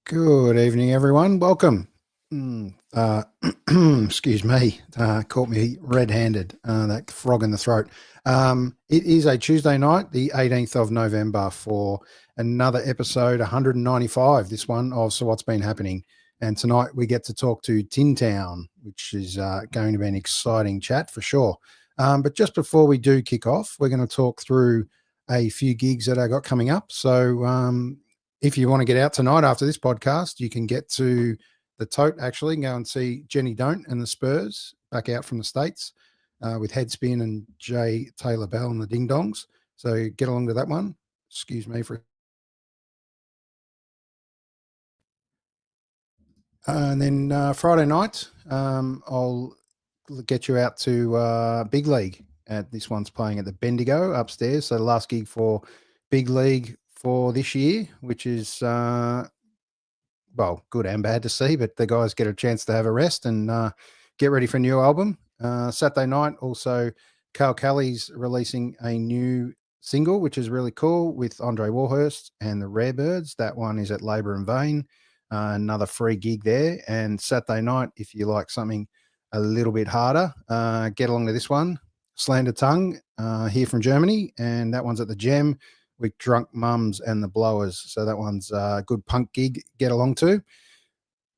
Good evening, everyone. Welcome. Excuse me, caught me red-handed, that frog in the throat. It is a Tuesday night, the 18th of November, for another episode 195, this one of So What's Been Happening. And tonight we get to talk to Tin Town, which is going to be an exciting chat for sure. But just before we do kick off, we're going to talk through a few gigs that I got coming up. So if you want to get out tonight after this podcast, you can get to the Tote, actually, and go and see Jenny Don't and the Spurs back out from the States with Headspin and Jay Taylor Bell and the Ding Dongs. So get along to that one. Excuse me for. And then Friday night, I'll get you out to Big League. This one's playing at the Bendigo upstairs. So the last gig for Big League for this year, which is, well, good and bad to see, but the guys get a chance to have a rest and get ready for a new album. Saturday night, also, Carl Kelly's releasing a new single, which is really cool, with Andre Warhurst and the Rarebirds. That one is at Labour and Vein. Another free gig there. And Saturday night, if you like something a little bit harder, get along to this one. Slander Tongue, here from Germany, and that one's at the Gem with Drunk Mums and the Blowers. So that one's a good punk gig, get along to.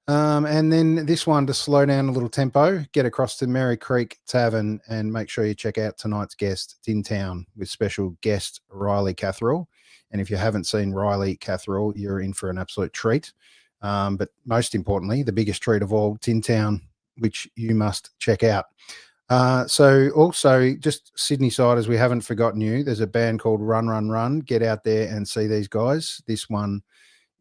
And then this one, to slow down a little tempo, get across to Mary Creek Tavern and make sure you check out tonight's guest, Tin Town, with special guest Riley Catherall. And if you haven't seen Riley Catherall, you're in for an absolute treat. But most importantly, the biggest treat of all, Tin Town, which you must check out. So also, just Sydney side, as we haven't forgotten you, there's a band called Run Run Run. Get out there and see these guys. This one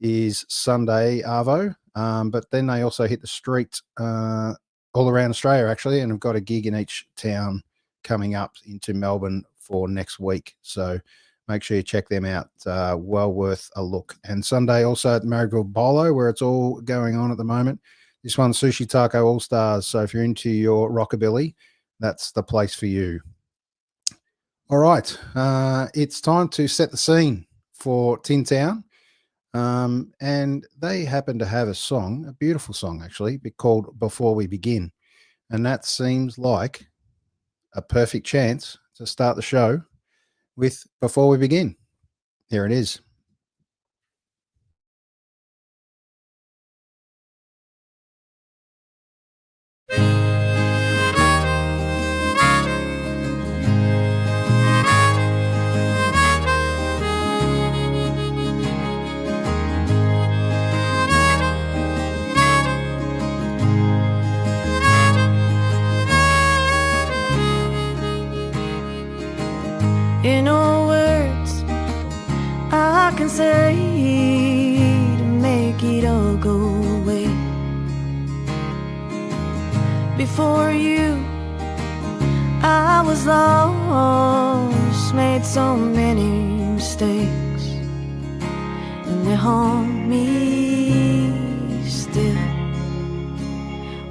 is Sunday Arvo, but then they also hit the street all around Australia, actually, and have got a gig in each town coming up into Melbourne for next week. So make sure you check them out. Well worth a look. And Sunday also at Marrickville Bolo, where it's all going on at the moment. This one's Sushi Taco All Stars. So if you're into your rockabilly, that's the place for you. All right. It's time to set the scene for Tin Town. And they happen to have a song, a beautiful song, actually, called Before We Begin. And that seems like a perfect chance to start the show with Before We Begin. Here it is. In no words I can say to make it all go away. Before you I was lost, made so many mistakes, and they haunt me still,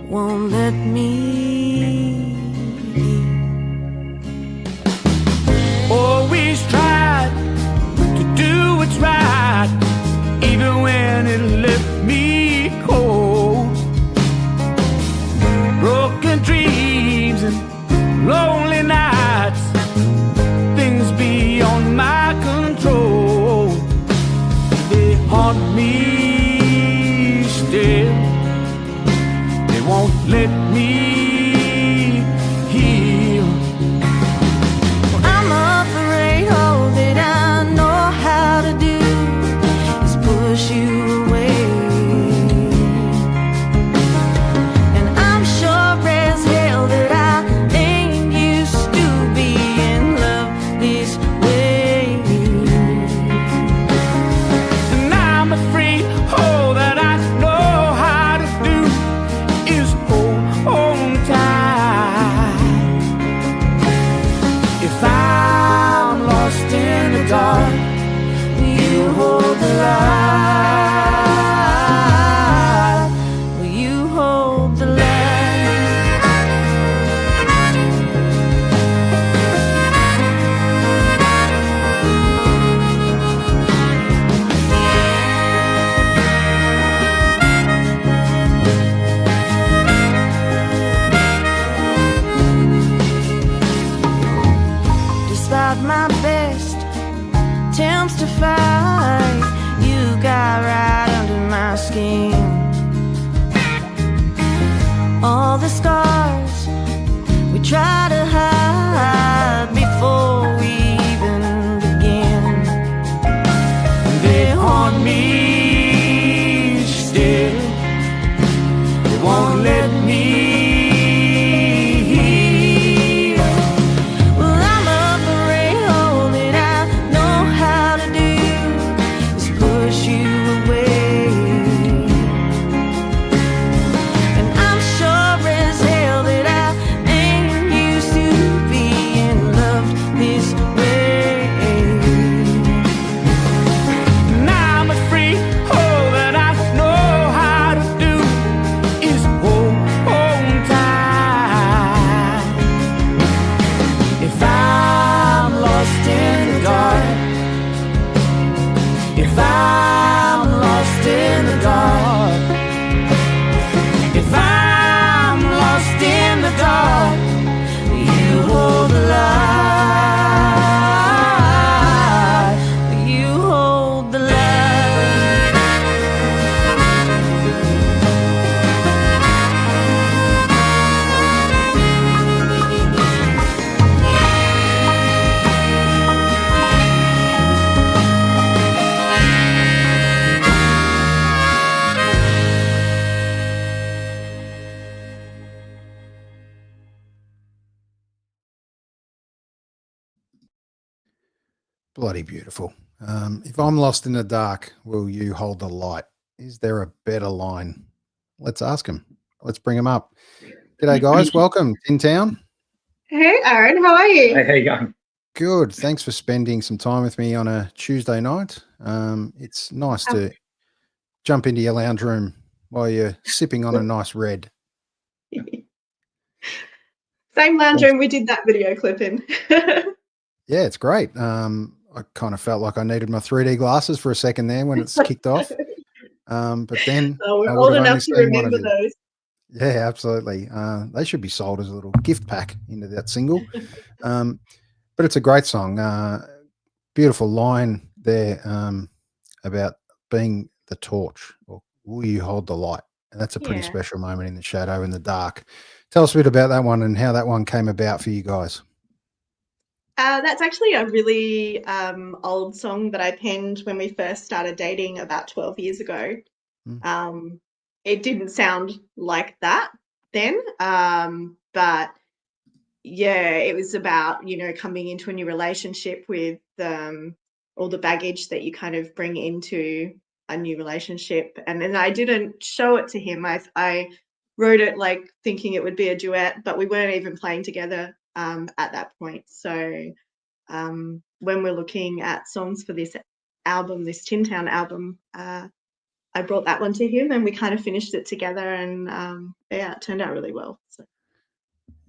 won't let me. Always tried to do what's right, even when it left me cold. Broken dreams and lonely nights, things beyond my control. They haunt me still, they won't let me heal. I'm afraid all that I know how to do is push you away. And I'm sure as hell that I ain't used to be in love this way. And I'm afraid all that I know how to do is hold on all the scars we try to hide before we even begin. They haunt me still, they won't let me heal. Well, I'm afraid all that I know how to do is push you away. And I'm sure as hell that I ain't used to being loved this way. Now I'm free. All that I know how to do is hold on tight. If I'm lost in the dark, if I'm lost in the dark, if I'm lost in the dark, you hold the light, you hold the light. Bloody beautiful. If I'm lost in the dark, will you hold the light? Is there a better line? Let's ask him. Let's bring him up. G'day, guys. Welcome in town. Hey, Aaron, how are you? Hey, how you going? Good. Thanks for spending some time with me on a Tuesday night. It's nice to jump into your lounge room while you're sipping on a nice red. Same lounge room we did that video clip in. Yeah, it's great. I kind of felt like I needed my 3D glasses for a second there when it's kicked off. But then Oh, I we're would old have only enough to seen one of remember you. those. Yeah, absolutely. They should be sold as a little gift pack into that single. But it's a great song. Beautiful line there about being the torch, or will you hold the light? And that's a pretty Yeah. special moment in the shadow, in the dark. Tell us a bit about that one and how that one came about for you guys. That's actually a really old song that I penned when we first started dating about 12 years ago. It didn't sound like that then, but yeah, it was about, you know, coming into a new relationship with all the baggage that you kind of bring into a new relationship. And then I didn't show it to him. I wrote it like thinking it would be a duet, but we weren't even playing together at that point. So when we're looking at songs for this album, this Tin Town album, I brought that one to him and we kind of finished it together, and yeah, it turned out really well. So.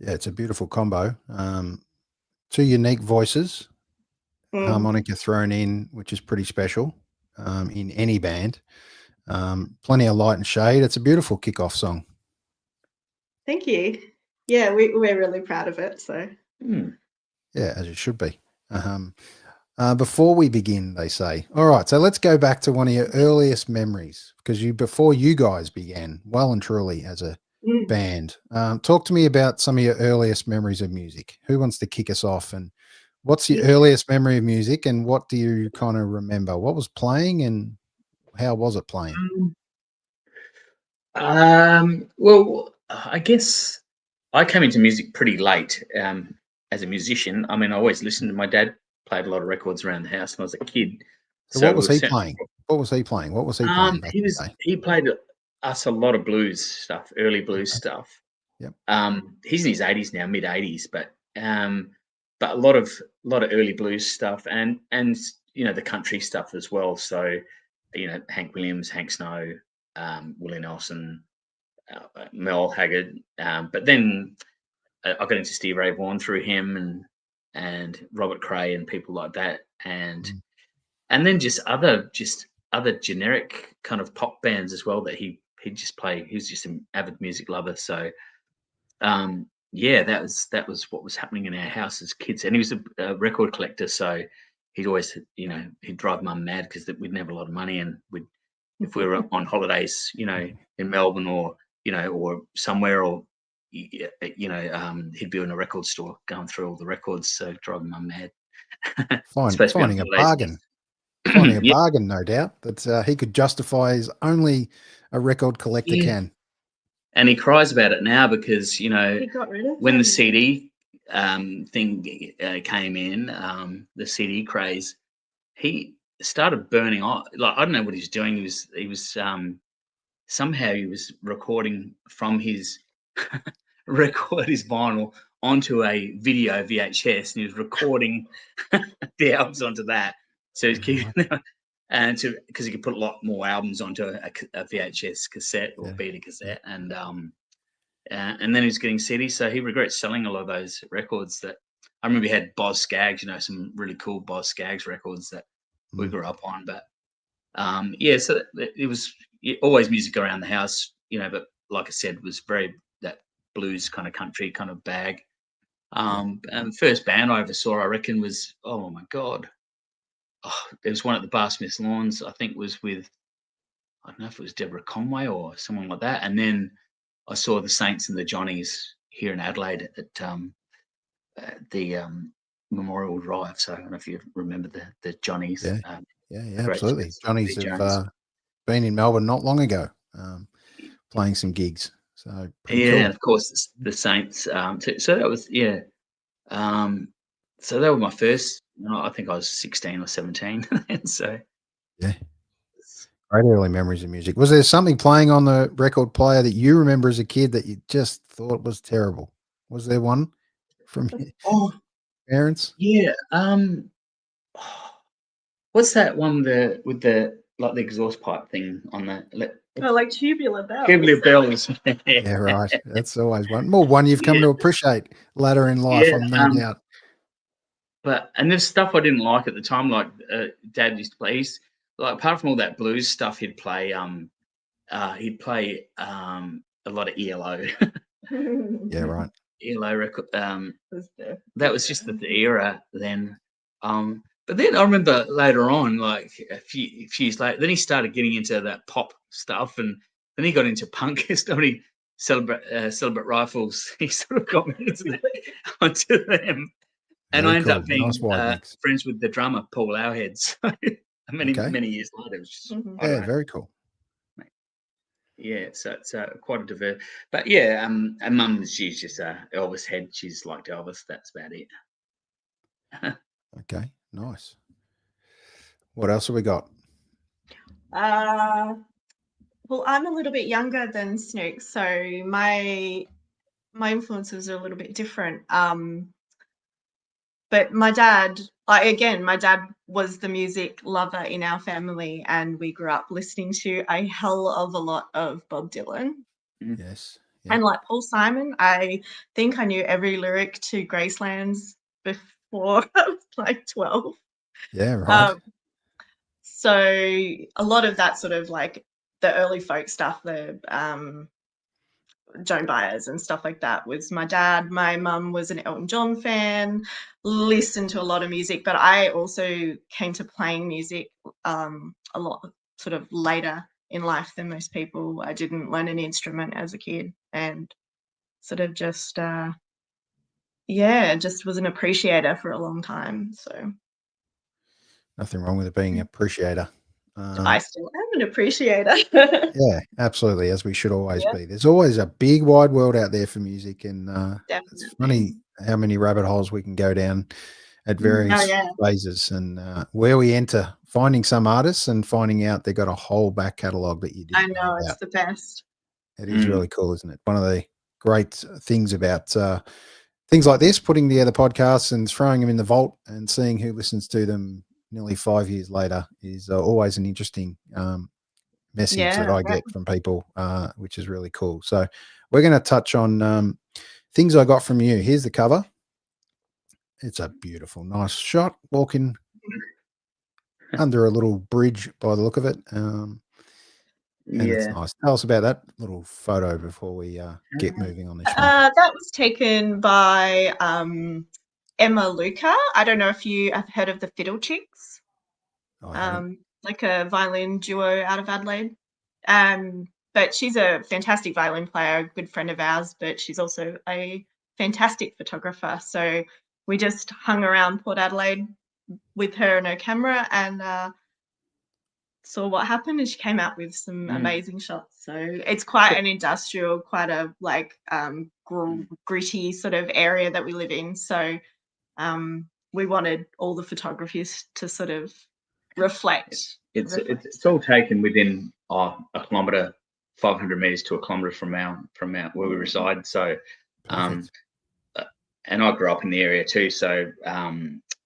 Yeah, it's a beautiful combo. Two unique voices, harmonica thrown in, which is pretty special in any band. Plenty of light and shade. It's a beautiful kickoff song. Thank you. Yeah, we're really proud of it. So Yeah, as it should be. Before we begin, they say, all right, so let's go back to one of your earliest memories, because before you guys began well and truly as a band. Talk to me about some of your earliest memories of music. Who wants to kick us off? And what's your earliest memory of music, and what do you kind of remember? What was playing and how was it playing? Well, I guess I came into music pretty late as a musician. I mean, I always listened to my dad played a lot of records around the house when I was a kid. So what was he playing? What was he playing? What was he playing? He played us a lot of blues stuff, early blues stuff. Yep. He's in his 80s now, mid 80s, but a lot of early blues stuff and you know the country stuff as well. So you know Hank Williams, Hank Snow, Willie Nelson, Mel Haggard. But then I got into Steve Ray Vaughan through him and Robert Cray and people like that, and then just other generic kind of pop bands as well that he'd just play. He was just an avid music lover. So yeah, that was what was happening in our house as kids. And he was a record collector, so he'd always, you know, he'd drive mum mad because we'd never have a lot of money, and if we were on holidays, you know, in Melbourne or or somewhere, or he'd be in a record store going through all the records, so driving Mum mad. Supposed to be on Finding a holidays. bargain. Finding a Yeah. bargain, no doubt, that he could justify as only a record collector can. And he cries about it now because, He got rid of when them. the CD thing came in, the CD craze, he started burning off. Like, I don't know what he was doing. He was somehow he was recording from his his vinyl onto a video VHS, and he was recording the albums onto that. So he's keeping and because he could put a lot more albums onto a VHS cassette or beta cassette, and then he was getting CDs. So he regrets selling a lot of those records. That I remember he had Boz Scaggs, some really cool Boz Scaggs records that we grew up on. But so it was always music around the house, but like I said, was very that blues kind of country kind of bag. And the first band I ever saw, I reckon, was, oh my God. There was one at the Bar Smith's Lawns, I think was with, I don't know if it was Deborah Conway or someone like that. And then I saw the Saints and the Johnnies here in Adelaide at the Memorial Drive. So I don't know if you remember the Johnnies. Yeah, absolutely. Johnnies have been in Melbourne not long ago, playing some gigs. So cool. And of course the Saints. So that was so they were my first. I think I was 16 or 17. And so great early memories of music. Was there something playing on the record player that you remember as a kid that you just thought was terrible? Was there one from your parents? Yeah. What's that one with the like the exhaust pipe thing on the? Like Tubular Bells. Tubular Bells. Yeah, right. That's always one you've come to appreciate later in life. I'm no doubt. And there's stuff I didn't like at the time, like Dad used to play. Apart from all that blues stuff, he'd play a lot of ELO. Yeah, right. ELO record. That was just the era then. But then I remember later on, like a few years later, then he started getting into that pop stuff, and then he got into punk. Somebody Celebrate Rifles. He sort of got me onto them. And I ended up being friends with the drummer, Paul Owhead. So many years later. It was just, very cool. Yeah, so it's quite a diverse. But yeah, and Mum, she's just Elvis head. She's liked Elvis. That's about it. Okay, nice. What else have we got? Well, I'm a little bit younger than Snooks, so my influences are a little bit different. But my dad, my dad was the music lover in our family, and we grew up listening to a hell of a lot of Bob Dylan. Yes. Yeah. And like Paul Simon, I think I knew every lyric to Gracelands before I was like 12. Yeah, right. So a lot of that sort of like the early folk stuff, the Joan Baez and stuff like that was my dad. My mum was an Elton John fan, listened to a lot of music, but I also came to playing music a lot sort of later in life than most people. I didn't learn an instrument as a kid, and sort of just was an appreciator for a long time. So nothing wrong with it being an appreciator. I still am an appreciator. Yeah, absolutely, as we should always be. There's always a big wide world out there for music, and it's funny how many rabbit holes we can go down at various phases, and where we enter finding some artists and finding out they've got a whole back catalogue that you didn't I know it's the best. It is really cool, isn't it? One of the great things about things like this, putting together podcasts and throwing them in the vault and seeing who listens to them nearly 5 years later is always an interesting message that I get from people, which is really cool. So we're going to touch on things I got from you. Here's the cover. It's a beautiful, nice shot, walking under a little bridge by the look of it. And it's nice. Tell us about that little photo before we get moving on this one. That was taken by Emma Luca. I don't know if you have heard of the Fiddle Chicks, like a violin duo out of Adelaide. But but she's a fantastic violin player, a good friend of ours, but she's also a fantastic photographer. So we just hung around Port Adelaide with her and her camera and saw what happened, and she came out with some amazing shots. So it's quite an industrial, quite a like gritty sort of area that we live in. So we wanted all the photographers to sort of reflect. It's all taken within a kilometre, 500 metres to a kilometre from where we reside. So, and I grew up in the area too. So,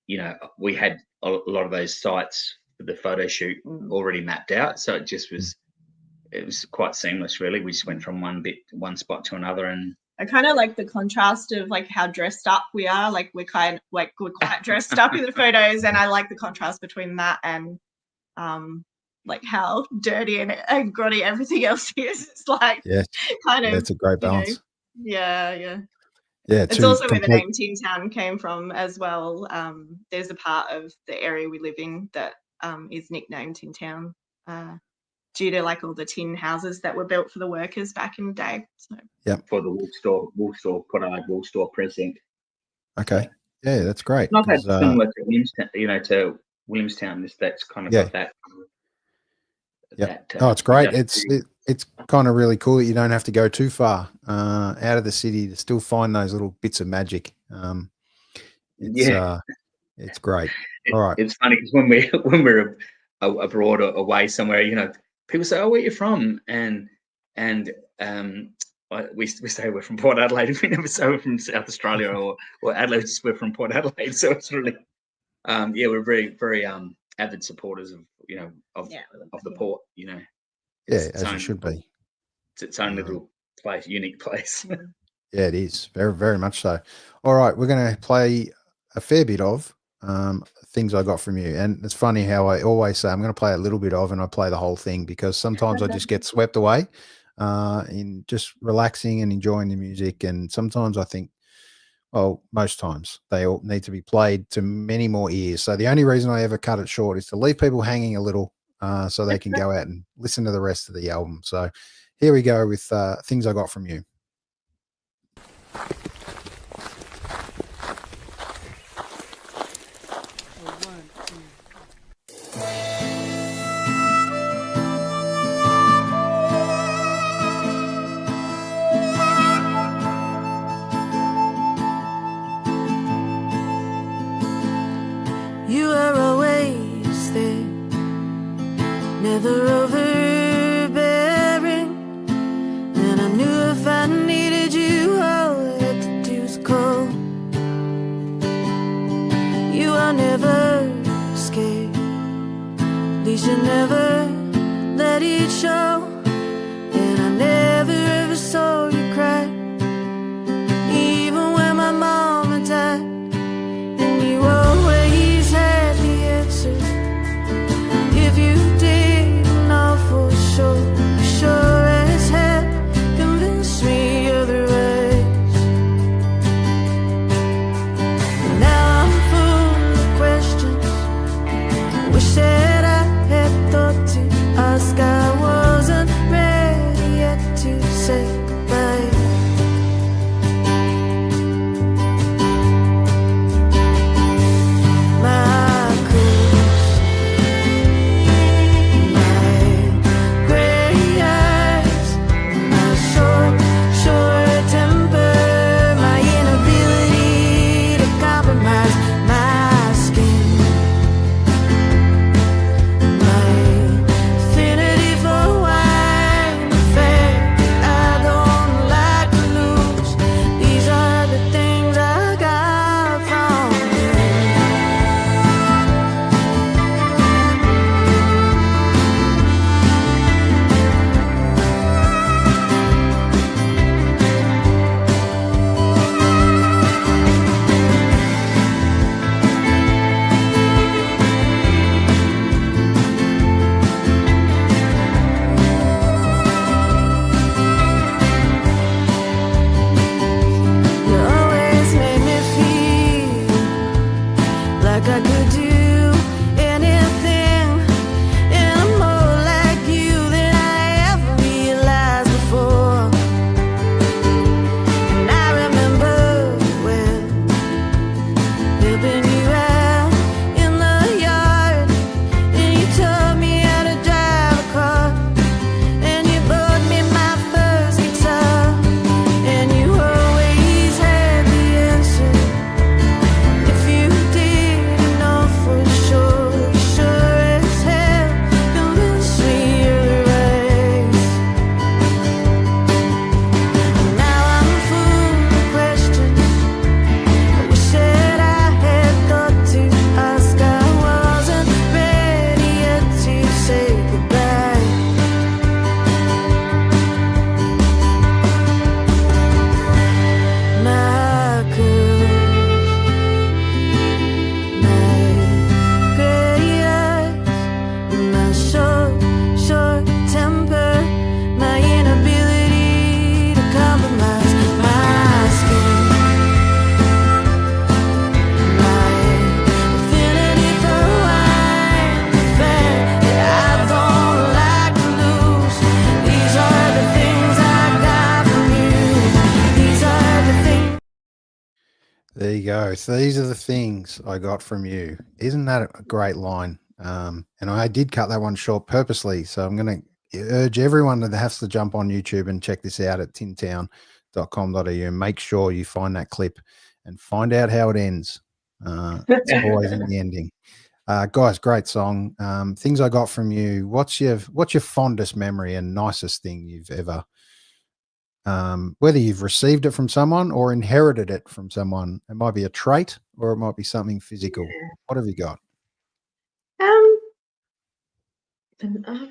you know, we had a lot of those sites for the photo shoot already mapped out. So it was quite seamless, really. We just went from one spot to another, and I kind of like the contrast of like how dressed up we are. Like we're quite dressed up in the photos, and I like the contrast between that and like how dirty and grotty everything else is. It's like kind of. It's a great balance. Yeah. Yeah, it's also where the name Tin Town came from as well. There's a part of the area we live in that is nicknamed Tin Town due to like all the tin houses that were built for the workers back in the day. So. Yeah, for the wool store, Port Adelaide wool store precinct. Okay, yeah, that's great. Not that similar to Williamstown, you know, to Williamstown. That's kind of got that. Yeah. It's great. It's kind of really cool that you don't have to go too far out of the city to still find those little bits of magic. It's great. All right. It's funny because when we're abroad or away somewhere, you know, people say, "Oh, where are you from?" And we say we're from Port Adelaide. We never say we're from South Australia or Adelaide. Just we're from Port Adelaide. So it's really, we're very very avid supporters of of the port. You know, as it should be. It's its own little place, unique place. Yeah, it is very very much so. All right, we're going to play a fair bit of things I got from you, and it's funny how I always say I'm going to play a little bit of, and I play the whole thing because sometimes I just get swept away in just relaxing and enjoying the music, and sometimes I think, well, most times they all need to be played to many more ears. So the only reason I ever cut it short is to leave people hanging a little so they can go out and listen to the rest of the album. So here we go with things I got from you. You are always there, never overbearing. And I knew if I needed you, all I had to do was call. You are never scared, at least you never let it show. And I never ever saw you cry, even when my mama died. And you always had the answer. If you didn't know for sure, you sure as hell convinced me otherwise. And now I'm full of questions. Wish that I had thought to ask. I wasn't There you go. So these are the things I got from you. Isn't that a great line? And I did cut that one short purposely. So I'm going to urge everyone that has to jump on YouTube and check this out at tintown.com.au and make sure you find that clip and find out how it ends. It's always in the ending. Guys, great song. Things I got from you. What's your fondest memory and nicest thing you've ever, whether you've received it from someone or inherited it from someone? It might be a trait or it might be something physical. What have you got? I don't know.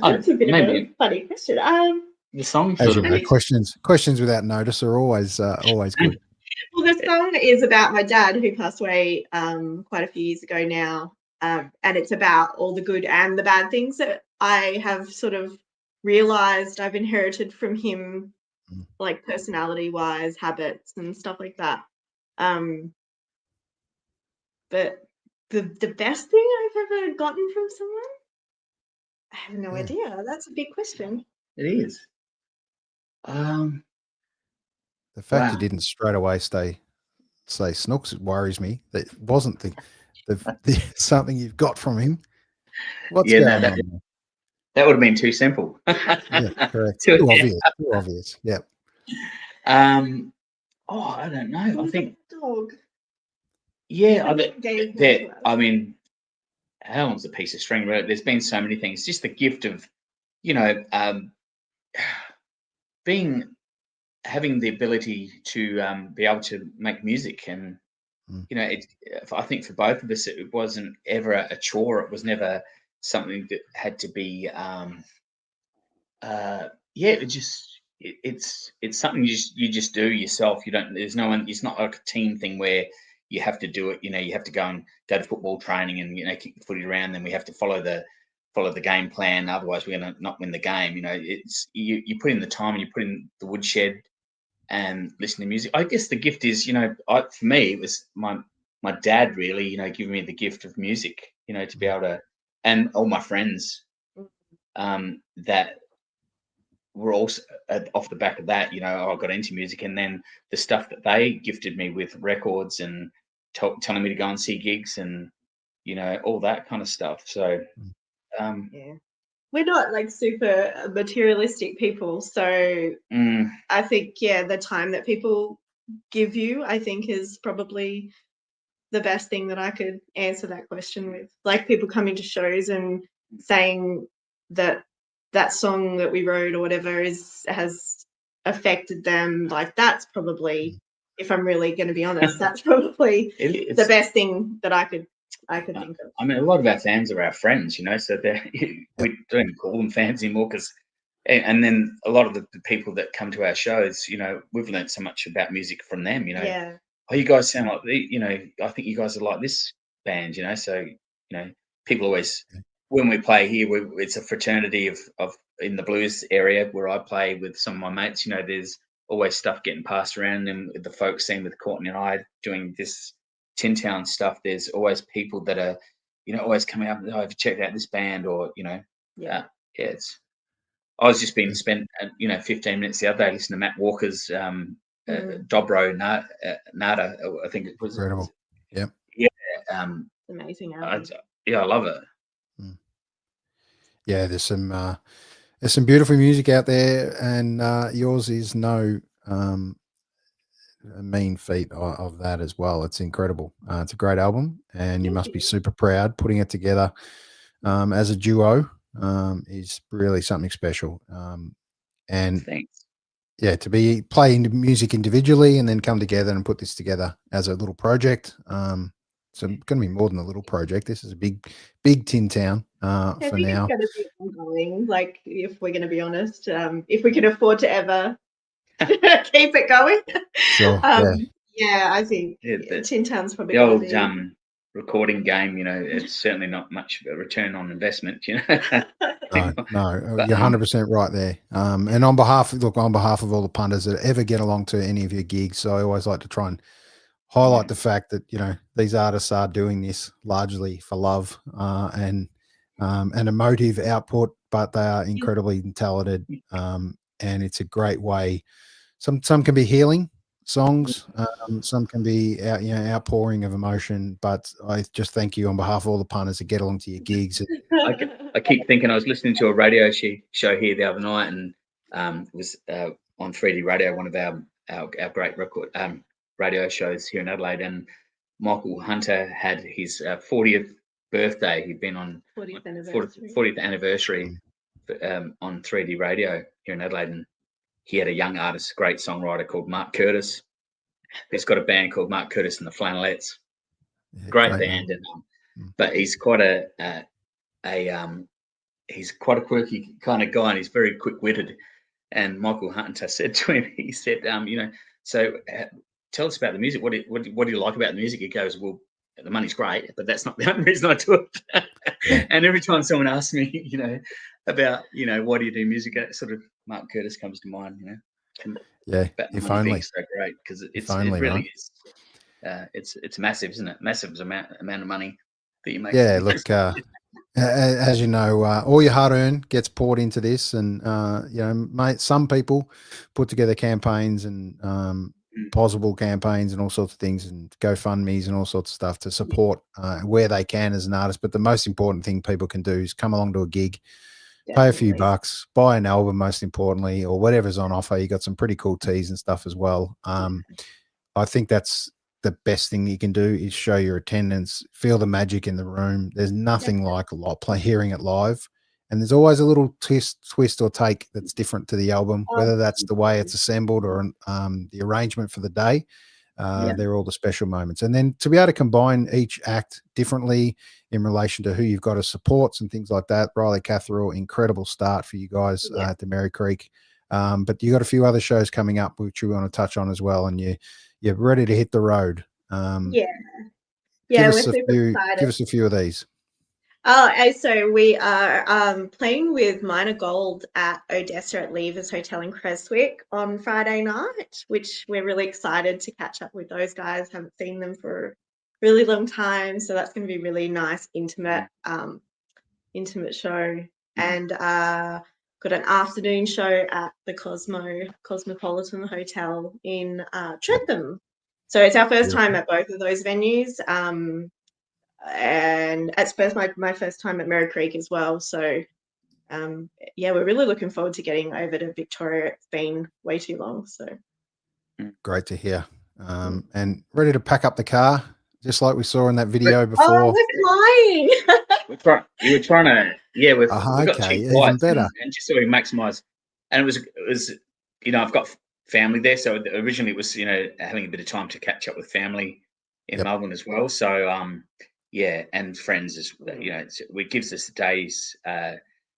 That's a bit of a funny question. The song As you know, questions without notice are always good. Well, the song is about my dad who passed away quite a few years ago now, and it's about all the good and the bad things that I have sort of realized I've inherited from him, like personality-wise, habits and stuff like that. But the best thing I've ever gotten from someone, I have no idea. That's a big question. It is. The fact you didn't straight away say Snooks worries me. That wasn't the something you've got from him. What's going on? That would have been too simple. Yeah, correct. Too obvious. Yep. I don't know. I think dog. Yeah, I mean, Helen's a piece of string. There's been so many things. Just the gift of, having the ability to be able to make music, and I think for both of us, it wasn't ever a chore. It was never something that had to be. It's something you just do yourself. You don't. There's no one. It's not like a team thing where you have to do it. You have to go to football training and kick the footy around. Then we have to follow the game plan. Otherwise, we're going to not win the game. It's you put in the time and you put in the woodshed and listen to music. I guess the gift is, for me, it was my dad really, giving me the gift of music. To be able to, and all my friends that were also off the back of that, I got into music, and then the stuff that they gifted me with, records and telling me to go and see gigs and all that kind of stuff. So we're not like super materialistic people, so I think the time that people give you, I think, is probably the best thing that I could answer that question with. Like people coming to shows and saying that song that we wrote or whatever has affected them, like that's probably, if I'm really going to be honest, that's probably the best thing that I could think of. I mean, a lot of our fans are our friends, so we don't call them fans anymore and then a lot of the people that come to our shows, we've learned so much about music from them, Oh, you guys sound like I think you guys are like this band, so people always, when we play here, it's a fraternity of in the blues area where I play with some of my mates. There's always stuff getting passed around, and the folk scene with Courtney and I doing this Tin Town stuff. There's always people that are, always coming up and have you checked out this band, or it's. I was just being spent 15 minutes the other day listening to Matt Walker's Dobro Nada. I think it was incredible. Yep. Yeah. Amazing. I love it. Yeah, there's some beautiful music out there, and yours is no mean feat of that as well. It's incredible. It's a great album, and you must be super proud. Putting it together as a duo is really something special. And thanks. Yeah, to be playing music individually and then come together and put this together as a little project. So it's going to be more than a little project. This is a big Tin Town for now. It's going to be ongoing. Like, if we're going to be honest, if we can afford to ever keep it going. Sure. I think Tin Town's probably the old recording game. It's certainly not much of a return on investment. No, you're 100% right there. And on behalf of all the punters that ever get along to any of your gigs, so I always like to try and highlight the fact that these artists are doing this largely for love and emotive output, but they are incredibly talented, and it's a great way. Some can be healing, songs. Some can be outpouring of emotion, but I just thank you on behalf of all the punters that get along to your gigs. I keep thinking, I was listening to a radio show here the other night, and it was on 3D Radio, one of our great record radio shows here in Adelaide, and Michael Hunter had his 40th birthday. He'd been on 40th anniversary on 3D Radio here in Adelaide, and he had a young artist, great songwriter called Mark Curtis. He's got a band called Mark Curtis and the Flannelettes. Great band, but he's quite he's quite a quirky kind of guy, and he's very quick-witted. And Michael Hunter said to him, he said, so tell us about the music. What do you like about the music? He goes, well, the money's great, but that's not the only reason I do it. And every time someone asks me, about, why do you do music, sort of Mark Curtis comes to mind, if only. So great, because it really is. It's massive, isn't it? Massive amount of money that you make. Yeah, look, as you know, all your hard earned gets poured into this, and some people put together campaigns and possible campaigns and all sorts of things, and GoFundMe's and all sorts of stuff to support where they can as an artist. But the most important thing people can do is come along to a gig, pay a few bucks, buy an album, most importantly, or whatever's on offer. You got some pretty cool teas and stuff as well. I think that's the best thing you can do, is show your attendance, feel the magic in the room. There's nothing like hearing it live, and there's always a little twist or take that's different to the album, whether that's the way it's assembled or the arrangement for the day. They're all the special moments. And then to be able to combine each act differently in relation to who you've got as supports and things like that. Riley Catherall, incredible start for you guys at the Merry Creek. But you got a few other shows coming up which we want to touch on as well, and you're ready to hit the road. We're give super excited. Give us a few of these. So we are playing with Minor Gold at Odessa at Leavers Hotel in Creswick on Friday night, which we're really excited to catch up with those guys. Haven't seen them for a really long time, so that's going to be really nice, intimate show. And got an afternoon show at the Cosmopolitan Hotel in Trentham. So it's our first time at both of those venues. And it's my first time at Merry Creek as well. So we're really looking forward to getting over to Victoria. It's been way too long. So great to hear. And ready to pack up the car, just like we saw in that video before. Oh, we're flying. You were trying to, we've got cheap even better. And just so we maximise. And it was I've got family there, so originally it was having a bit of time to catch up with family in Melbourne as well. So and friends as it gives us a day's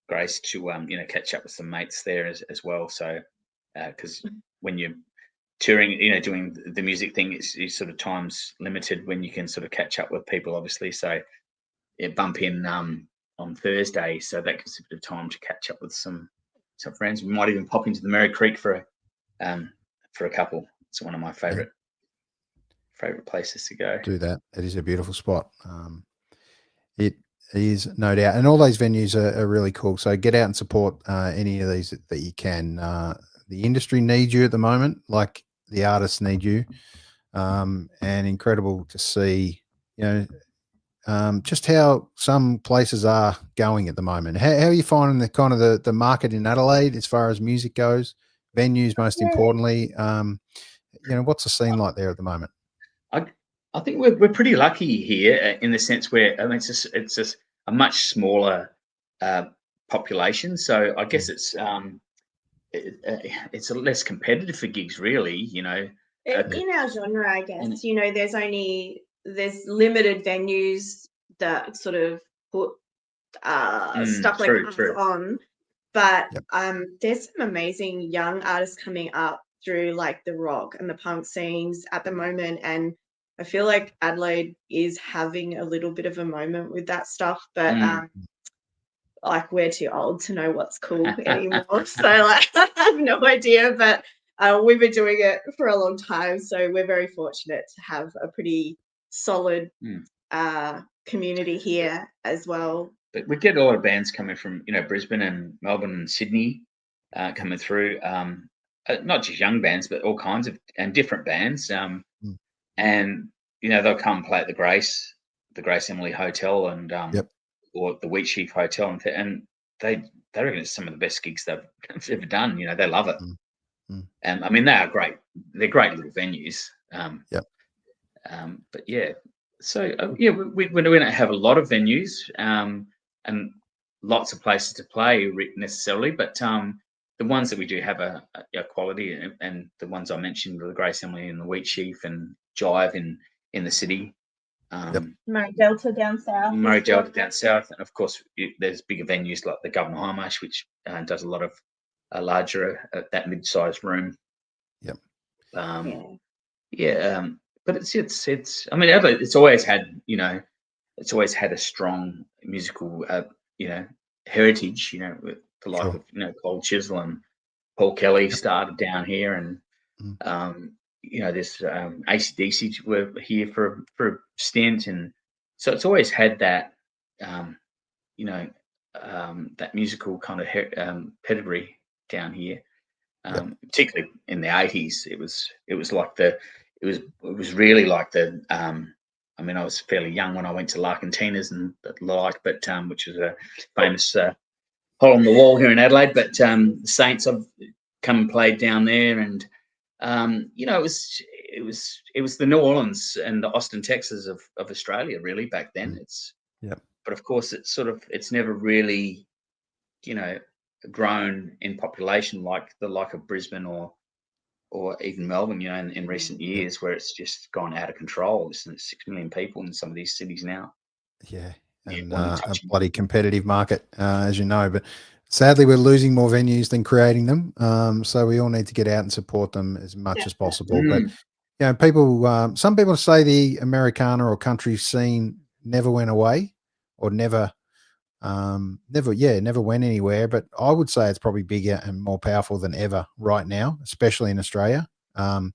grace to catch up with some mates there as well. So because when you're touring, doing the music thing, it's sort of time's limited when you can sort of catch up with people, obviously. So bump in on Thursday, so that gives a bit of time to catch up with some friends. We might even pop into the Merry Creek for a couple. It's one of my favorite places to go. Do that. It is a beautiful spot. It is, no doubt, and all those venues are really cool. So get out and support any of these that you can. The industry needs you at the moment, like the artists need you, and incredible to see, just how some places are going at the moment. How are you finding the kind of the market in Adelaide as far as music goes, venues most importantly? What's the scene like there at the moment? I think we're pretty lucky here in the sense where it's just a much smaller population, so I guess it's less competitive for gigs, really. In our genre, I guess there's limited venues that sort of put stuff like us on, but there's some amazing young artists coming up through like the rock and the punk scenes at the moment, and I feel like Adelaide is having a little bit of a moment with that stuff, but like we're too old to know what's cool anymore. So like I have no idea, but we've been doing it for a long time, so we're very fortunate to have a pretty solid community here as well. But we get a lot of bands coming from Brisbane and Melbourne and Sydney coming through. not just young bands, but all kinds of and different bands. Mm. And they'll come play at the Grace Emily Hotel and Yep. or the Wheat Sheaf Hotel, and they reckon it's some of the best gigs they've ever done. They love it. Mm. Mm. And I mean, they are great. They're great little venues. Yep. But yeah, so we don't have a lot of venues and lots of places to play necessarily, but the ones that we do have a quality, and the ones I mentioned, the Grace Emily and the Wheat Sheaf and Jive in the city. Murray Delta down south. Murray Delta down south, and of course there's bigger venues like the Governor Highmarsh, which does a lot of larger that mid-sized room. Yep. But it's. I mean, Adelaide, it's always had a strong musical heritage. With the like of Cold Chisel and Paul Kelly started down here, and there's AC/DC were here for a stint, and so it's always had that that musical kind of pedigree down here. Particularly in the 80s, it was really like the I mean, I was fairly young when I went to Larkentina's and the like, but which was a famous hole on the wall here in Adelaide. But the Saints have come and played down there, and it was the New Orleans and the Austin, Texas of Australia, really, back then. But of course, it's never really grown in population like of Brisbane or even Melbourne, in recent years, where it's just gone out of control. There's 6 million people in some of these cities now. Yeah, and a bloody competitive market, as you know. But sadly, we're losing more venues than creating them. So we all need to get out and support them as much as possible. But some people say the Americana or country scene never went away, or never went anywhere. But I would say it's probably bigger and more powerful than ever right now, especially in Australia. How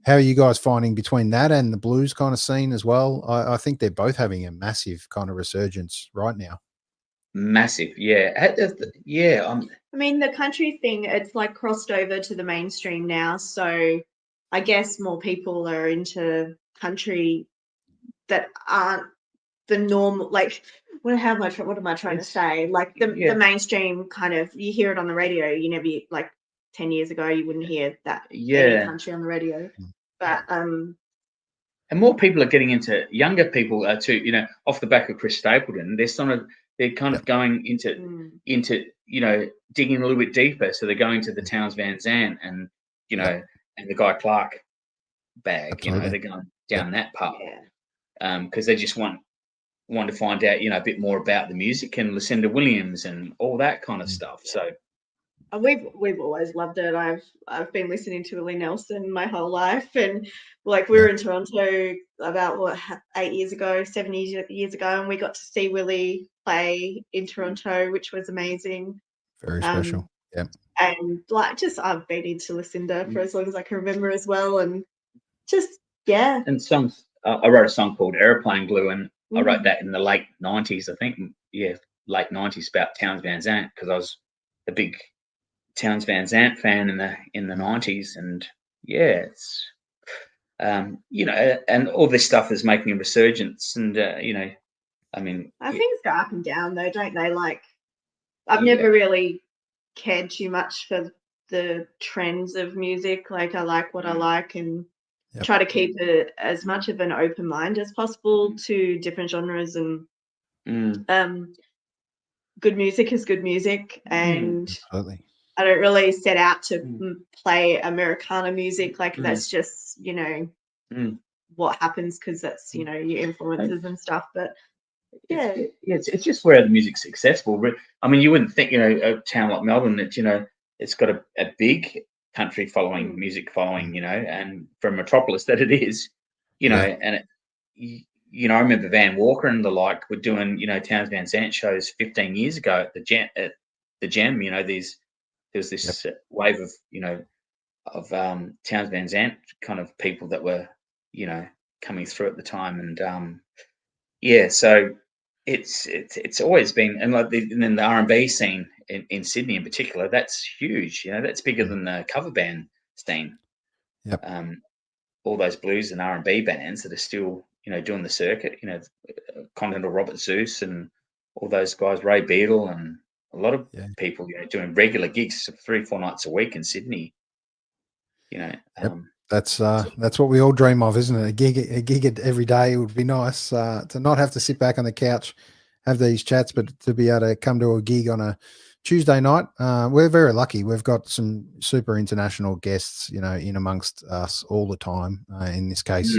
are you guys finding between that and the blues kind of scene as well? I think they're both having a massive kind of resurgence right now. Massive, yeah. I mean, the country thing, it's like crossed over to the mainstream now. So I guess more people are into country that aren't the normal, like, what am I trying to say? Like the mainstream kind of, you hear it on the radio. You never, like 10 years ago, you wouldn't hear that any country on the radio. But and more people are getting into, younger people too. Off the back of Chris Stapleton, they're kind of going into digging a little bit deeper. So they're going to the Townes Van Zandt and and the Guy Clark bag. Absolutely. They're going down that path because they just want to find out a bit more about the music and Lucinda Williams and all that kind of stuff. So we've always loved it. I've been listening to Willie Nelson my whole life, and like we were in Toronto about 7 years ago, and we got to see Willie play in Toronto, which was amazing. Very special. And like, just I've been into Lucinda for as long as I can remember as well, and just and songs. I wrote a song called Aeroplane Blue, and I wrote that in the late 90s, I think. Late 90s, about Townes Van Zandt, because I was a big Townes Van Zandt fan in the 90s, and it's and all this stuff is making a resurgence, and I mean, things go up and down though, don't they? Like, I've never really cared too much for the trends of music. Like, I like what I like, and try to keep it as much of an open mind as possible to different genres, and good music is good music, and Absolutely. I don't really set out to play Americana music. Like, that's just what happens because that's your influences and stuff. But it's just where the music's successful. I mean, you wouldn't think a town like Melbourne that it's got a big country following, music following, and for a metropolis that it is, and I remember Van Walker and the like were doing, Townes Van Zandt shows 15 years ago at the Gem. There was this wave of Townes Van Zandt kind of people that were, coming through at the time, and so it's always been, and then the R&B scene in Sydney in particular, that's huge. That's bigger than the cover band scene. Yep. All those blues and R&B bands that are still, doing the circuit, Continental Robert Zeus and all those guys, Ray Beadle, and a lot of people, doing regular gigs 3-4 nights a week in Sydney. That's what we all dream of, isn't it? A gig every day. It would be nice to not have to sit back on the couch, have these chats, but to be able to come to a gig on a Tuesday night. We're very lucky. We've got some super international guests, in amongst us all the time. In this case,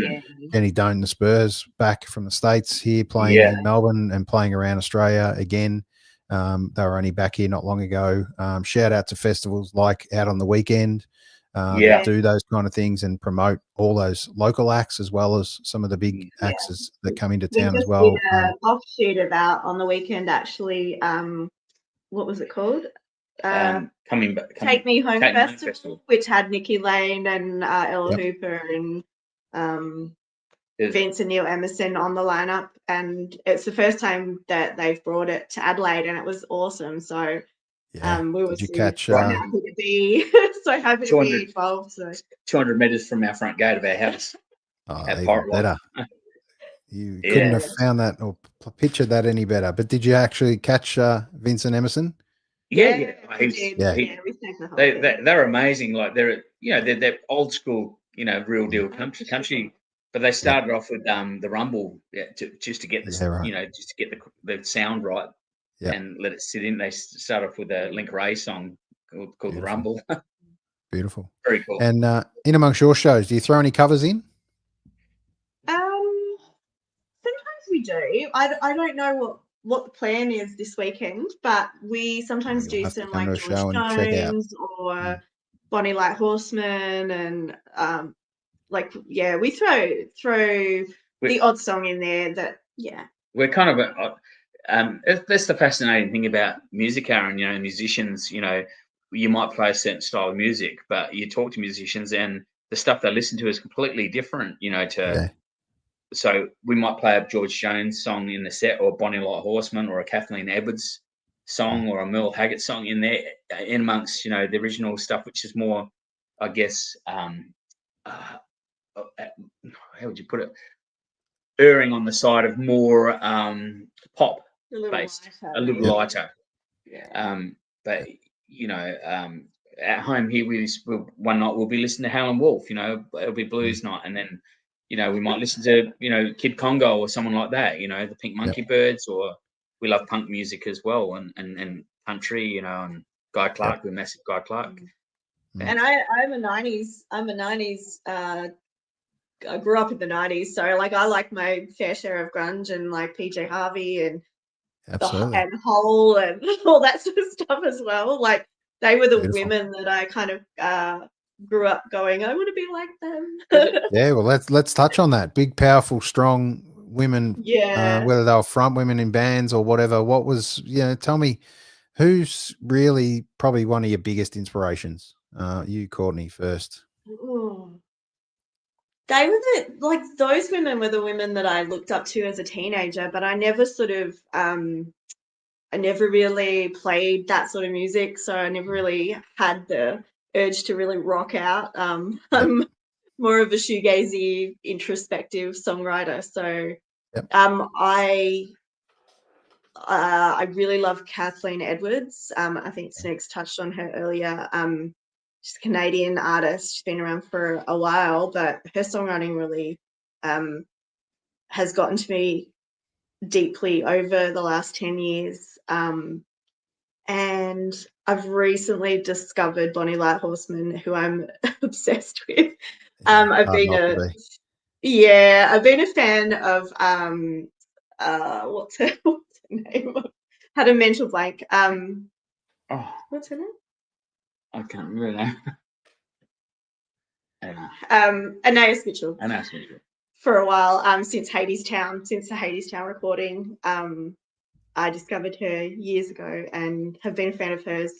Jenny Doan, the Spurs, back from the States here playing in Melbourne and playing around Australia again. They were only back here not long ago. Shout out to festivals like Out on the Weekend. That do those kind of things and promote all those local acts as well as some of the big acts that come into town as well. We did an offshoot of Out on the Weekend, actually. What was it called? Take Me Home Festival, which had Nikki Lane and Ella Hooper and Vince and Neil Emerson on the lineup. And it's the first time that they've brought it to Adelaide, and it was awesome. So we were so happy to be involved. So 200 metres from our front gate of our house. Even better. You couldn't have found that or pictured that any better. But did you actually catch Vincent Emerson? Yeah. They're amazing. Like they're old school, real deal country. But they started off with the rumble, just to get just to get the sound right, and let it sit in. They start off with a Linger song called the Rumble. Beautiful, very cool. And in amongst your shows, do you throw any covers in? Sometimes we do. I don't know what the plan is this weekend, but we sometimes do some like George Jones or Bonnie Light Horseman, and we throw the odd song in there. We're kind of that's the fascinating thing about music, Aaron. Musicians, you might play a certain style of music, but you talk to musicians and the stuff they listen to is completely different, So we might play a George Jones song in the set, or Bonnie Light Horseman, or a Kathleen Edwards song, or a Merle Haggard song in there, in amongst, the original stuff, which is more, I guess, how would you put it? Erring on the side of more pop based, a little lighter. But at home here, one night we'll be listening to Howlin' Wolf. It'll be blues night, and then we might listen to Kid Congo or someone like that. The Pink Monkey Birds, or we love punk music as well, and country. And Guy Clark, we're massive Guy Clark. And I'm a '90s. I grew up in the '90s, so I like my fair share of grunge and like PJ Harvey and Hole and all that sort of stuff as well. Like they were the women that I kind of grew up going, I want to be like them. Well, let's touch on that. Big, powerful, strong women. Whether they were front women in bands or whatever. What was tell me, who's really probably one of your biggest inspirations? You, Courtney, first. Ooh. They were those women were the women that I looked up to as a teenager, but I never I never really played that sort of music, so I never really had the urge to really rock out. I'm more of a shoegazy, introspective songwriter, so I really love Kathleen Edwards. I think Snooks touched on her earlier. She's a Canadian artist. She's been around for a while, but her songwriting really has gotten to me deeply over the last 10 years. And I've recently discovered Bonnie Light Horseman, who I'm obsessed with. I've been a fan of what's her name? Had a mental blank. What's her name? I can't remember now. Anais Mitchell. Anais Mitchell. For a while, since the Hades Town recording, I discovered her years ago and have been a fan of hers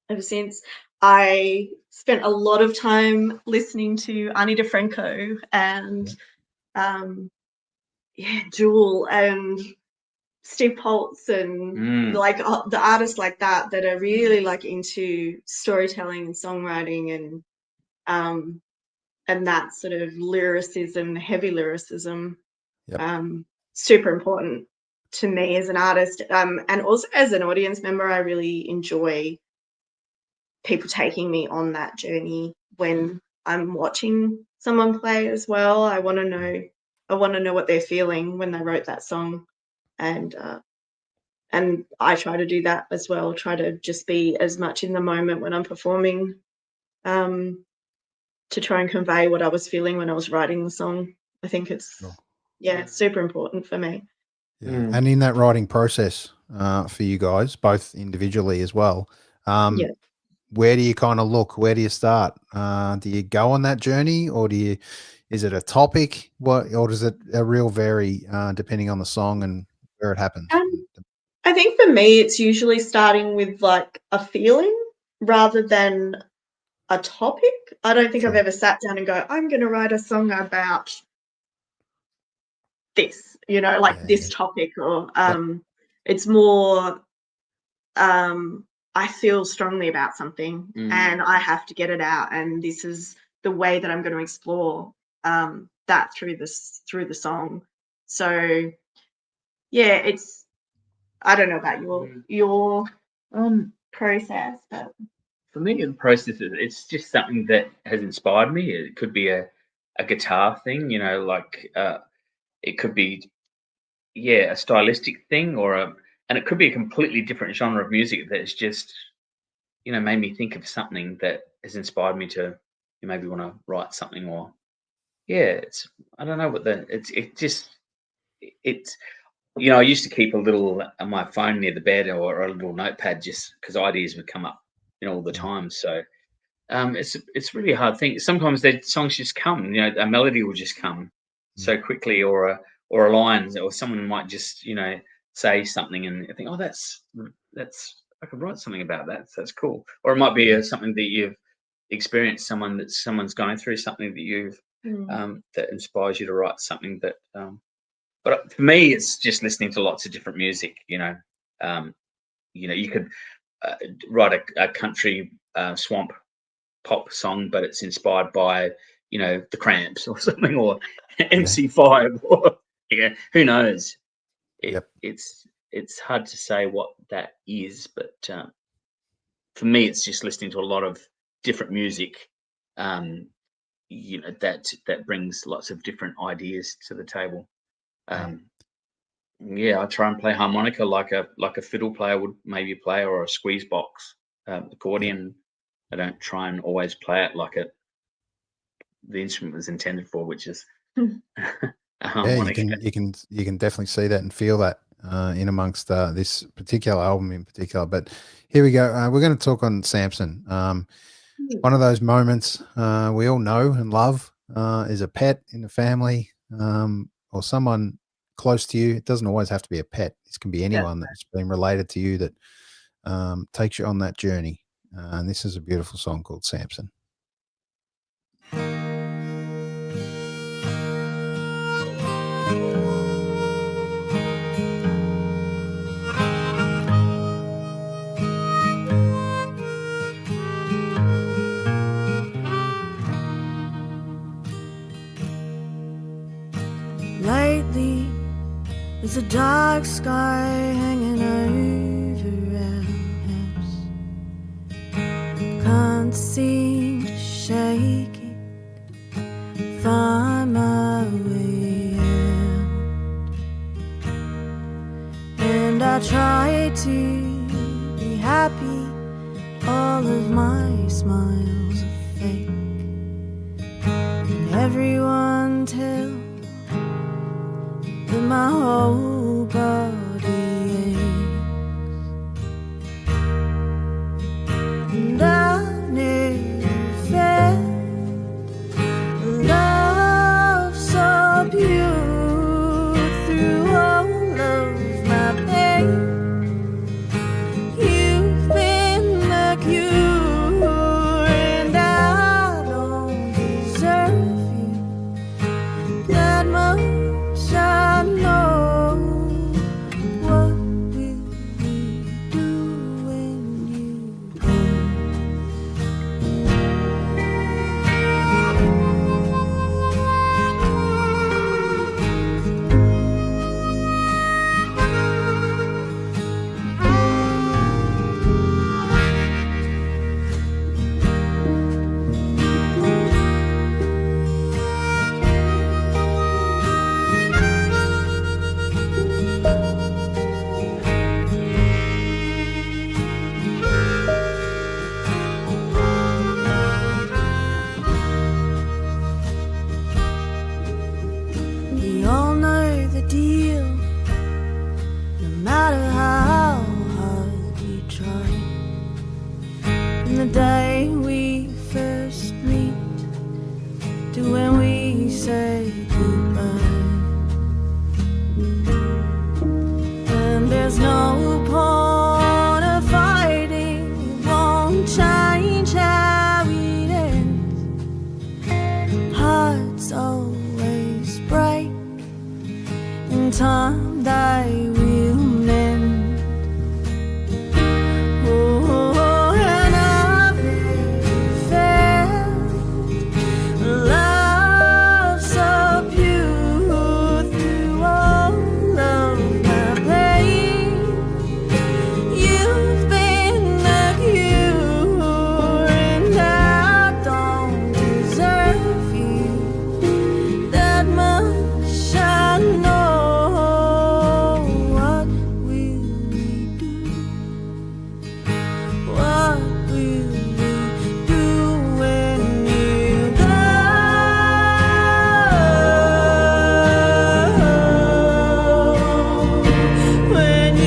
ever since. I spent a lot of time listening to Ani DeFranco and Jewel and Steve Poltz and the artists like that are really into storytelling and songwriting and And that sort of lyricism, heavy lyricism, Yep. super important to me as an artist. And also as an audience member, I really enjoy people taking me on that journey when I'm watching someone play as well. I want to know what they're feeling when they wrote that song. And I try to do that as well, try to just be as much in the moment when I'm performing, to try and convey what I was feeling when I was writing the song. I think it's, super important for me. Yeah. And in that writing process for you guys, both individually as well, where do you kind of look? Where do you start? Do you go on that journey, or is it a topic? Or does it a real vary depending on the song and where it happens? I think for me, it's usually starting with like a feeling rather than a topic. I don't think I've ever sat down and go, I'm going to write a song about this, this topic, or it's more I feel strongly about something and I have to get it out, and this is the way that I'm going to explore that through the song. So it's, I don't know about your process, but for me, the process it's just something that has inspired me. It could be a guitar thing, like it could be a stylistic thing, and it could be a completely different genre of music that's just made me think of something that has inspired me to maybe want to write something, or it's, I don't know what it's I used to keep a little on my phone near the bed, or a little notepad, just because ideas would come up all the time. So it's really a hard thing. Sometimes the songs just come, a melody will just come so quickly, or a line, or someone might just say something, and I think, oh, that's I could write something about that. So that's cool. Or it might be something that you've experienced, someone's going through something that you've that inspires you to write something that. But for me, it's just listening to lots of different music. You could write a country swamp pop song, but it's inspired by the Cramps or something, or MC5, or who knows. It's hard to say what that is, but for me, it's just listening to a lot of different music. That brings lots of different ideas to the table. I try and play harmonica like a fiddle player would maybe play, or a squeeze box, accordion. I don't try and always play it like the instrument was intended for, which is a harmonica. You can definitely see that and feel that in amongst this particular album in particular. But here we go. We're going to talk on Samson. One of those moments we all know and love is a pet in the family, or someone close to you. It doesn't always have to be a pet. It can be anyone that's been related to you that takes you on that journey. And this is a beautiful song called Samson. Lately, there's a dark sky hanging over our house. Can't seem to shake it, find my way out. And I try to be happy, all of my smiles are fake. And everyone tells that my whole body aches, and I've never felt love so pure through all of my pain. You've been the cure, and I don't deserve you that much. I know day we first meet to when we say goodbye. And there's no point of fighting, it won't change how it ends. Hearts always break, in time they will mend. Oh, and I've felt love so pure through all of my pain. You've been the cure, and I don't deserve you that much. I know. What will we do? What will we do when you go? When you go. When you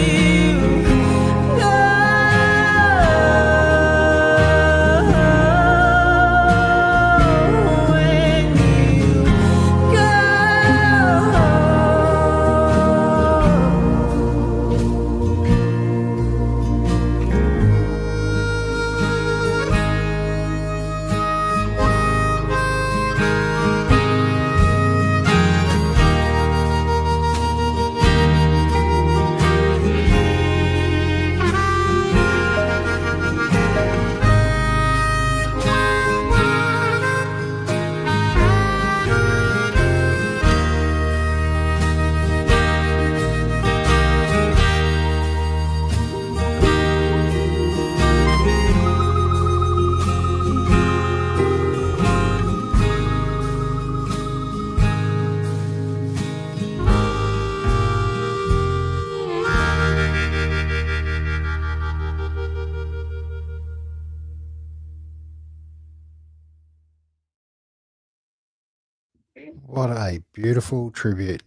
What a beautiful tribute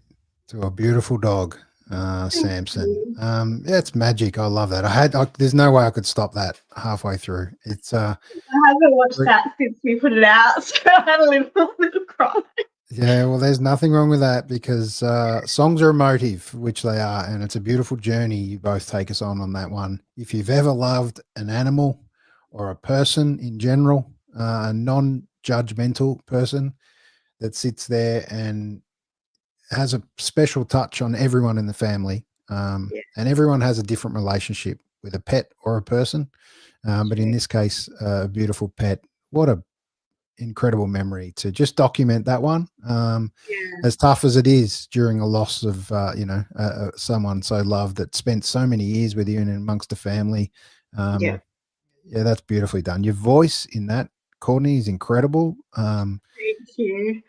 to a beautiful dog, Samson. Yeah, it's magic. I love that. There's no way I could stop that halfway through. It's I haven't watched that since we put it out, so I had a little cry. yeah, well, there's nothing wrong with that because songs are emotive, which they are, and it's a beautiful journey you both take us on that one. If you've ever loved an animal or a person in general, a non-judgmental person that sits there and has a special touch on everyone in the family, and everyone has a different relationship with a pet or a person, but in this case, a beautiful pet. What a incredible memory to just document that one, as tough as it is during a loss of someone so loved that spent so many years with you and amongst the family. Yeah, that's beautifully done. Your voice in that, Courtney, is incredible. Thank you.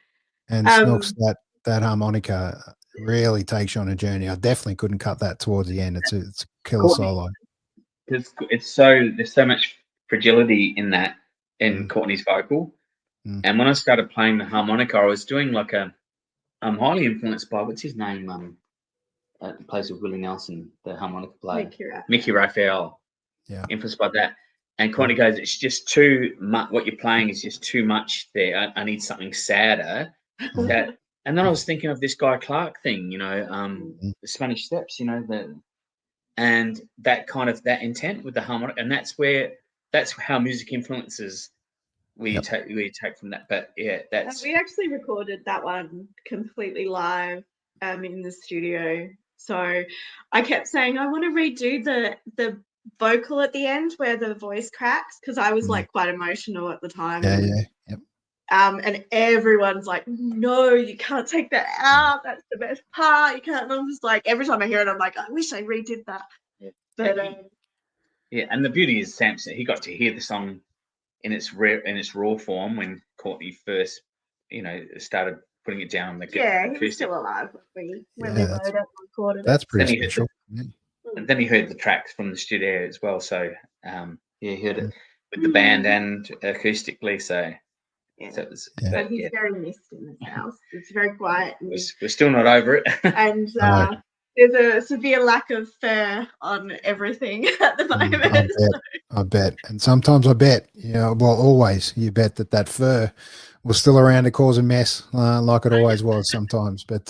And Snooks, that harmonica really takes you on a journey. I definitely couldn't cut that towards the end. It's a killer Courtney, solo. There's so much fragility in that, in Courtney's vocal. And when I started playing the harmonica, I was doing like I'm highly influenced by, what's his name? Plays with Willie Nelson, the harmonica player. Mickey Raphael. Yeah. Influenced by that. And Courtney goes, it's just too much. What you're playing is just too much there. I need something sadder. And then I was thinking of this Guy Clark thing, the Spanish Steps, and that kind of that intent with the harmonic, and that's how music influences where you take from that. But yeah, we actually recorded that one completely live in the studio. So I kept saying I want to redo the vocal at the end where the voice cracks, because I was like quite emotional at the time. And everyone's like, no, you can't take that out. That's the best part. You can't. And I'm just like, every time I hear it, I'm like, I wish I redid that. Yeah. But and the beauty is Samson, he got to hear the song in its raw form when Courtney first, started putting it down on the acoustic. He's still alive when we wrote it and recorded it. That's pretty special. And then he heard the tracks from the studio as well. So he heard it with the band and acoustically. So but he's very missed in this house. It's very quiet. We're still not over it. And There's a severe lack of fur on everything at the moment. I bet. And sometimes I bet, well, always you bet that fur was still around to cause a mess, like it always was sometimes. But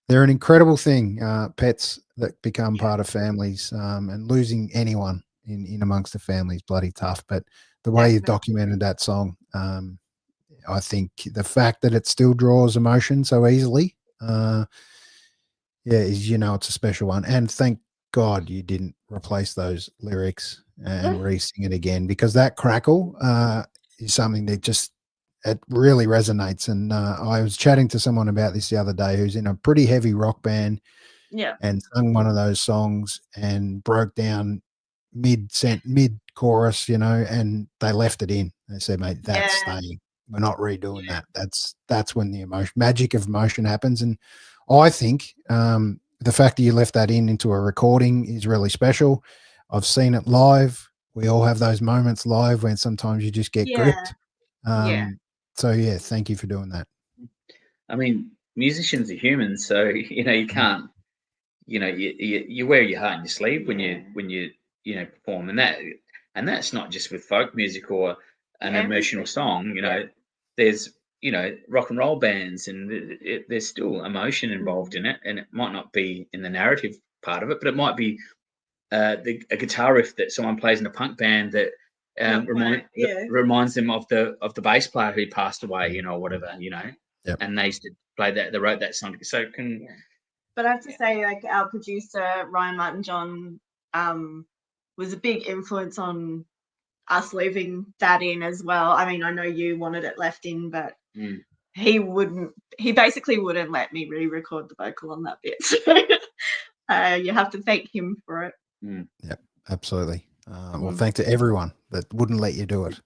they're an incredible thing, pets that become part of families, and losing anyone in amongst the family is bloody tough. But the way you've documented that song, I think the fact that it still draws emotion so easily, is, it's a special one. And thank God you didn't replace those lyrics and re-sing it again, because that crackle is something that it really resonates. And I was chatting to someone about this the other day who's in a pretty heavy rock band, and sung one of those songs and broke down mid chorus, and they left it in. They said, mate, that's staying. We're not redoing that. That's when the magic of emotion happens. And I think the fact that you left that into a recording is really special. I've seen it live. We all have those moments live when sometimes you just get gripped. So thank you for doing that. I mean, musicians are humans, so you can't. You wear your heart on your sleeve when you perform, and that's not just with folk music or an emotional song. There's rock and roll bands, and there's still emotion involved in it, and it might not be in the narrative part of it, but it might be a guitar riff that someone plays in a punk band that reminds them of the bass player who passed away, or whatever, and they used to play that. They wrote that song, so it can. But I have to say, like, our producer Ryan Martin John was a big influence on us leaving that in as well. I mean, I know you wanted it left in, but he basically wouldn't let me re-record the vocal on that bit. So you have to thank him for it. Yep, absolutely. Well, thanks to everyone that wouldn't let you do it.